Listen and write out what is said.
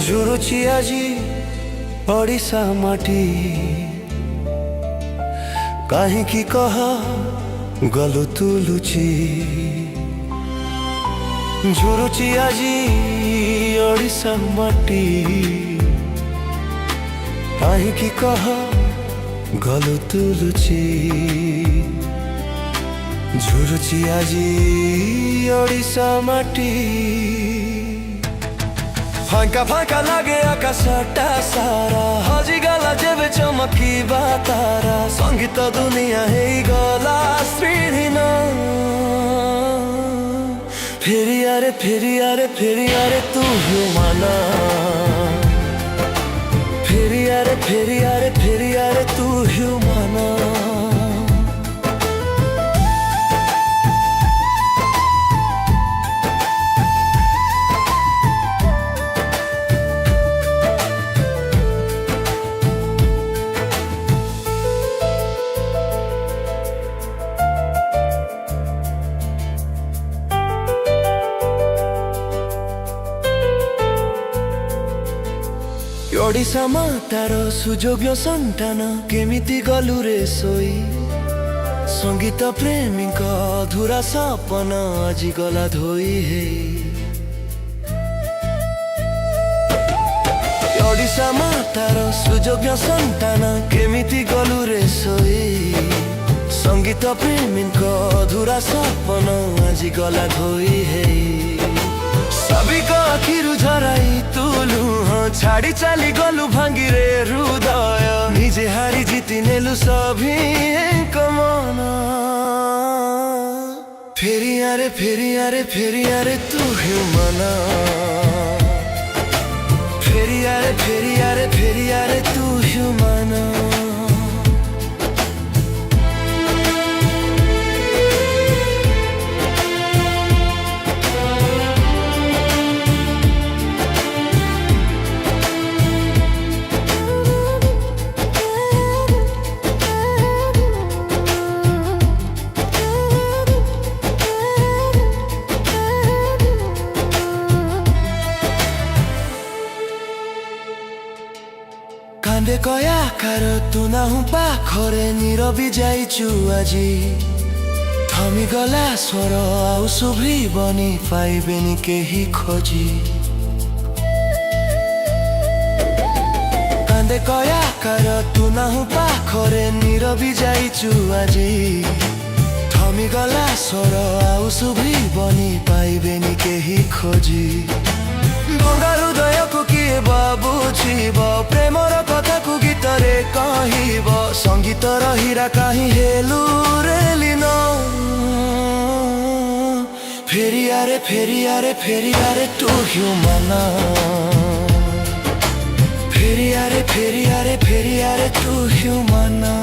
ঝুরুছি আজি ওড়িশা মাটি কাহিଁକି କହ ଗଲୁ ତୁ ଲୁଚି ଝୁରୁଛି ଆଜି ଓଡିଶା ମାଟି କାହିଁକି କହ ଗଲୁ ତୁ ଲୁଚି ଝୁରୁଛି ଆଜି ଓଡିଶା ମାଟି फांका फांका लागे आकाशटा सारा हजिगला जेबे चमकिबा तारा संगीत दुनिया हे गला श्रीहीन फेरियारे फेरियारे फेरियारे तू ह्यूमाना फेरियारे फेरियारे फेरियारे तू ह्यूमाना ओडिशा मातार सुयोग्य संतान केमिति गलु रे सोई संगीत प्रेमी अधूरा सपन आज गला धोई हे ओडिशा मातार सुयोग्य संतान केमिति गलु रे सोई संगीत प्रेमी अधूरा सपन आज गला धोई हे सभी को आखिरु झराई तुलु छाड़ी चली गलु भांगी रे हृदय निजे हारी जीति नेलु सभी कमाना फेरियारे फेरियारे फेरियारे तू ह्यूमाना फेरियारे फेरियारे फेरियारे तू ह्यूमाना कांदे कया कार तू ना हूँ पाखरे नीरवी जाइचु आजी थमी गला स्वर आउ शुभ्री बनी पाइबेनी केही खोजी कांदे कया कार तू ना हूँ पाखरे नीरवी जाइचु आजी थमी गला स्वर आउ शुभ्री बनी पाइबेनी केही खोजी गंगा हृदय को किए बुझीब प्रेमर कथा को गीत रे कहब संगीत हीरा कहीं हेलु रे लीन फेरियारे फेरियारे फेरियारे तू ह्यूमाना फेरियारे फेरियारे फेरियारे तू ह्यूमाना।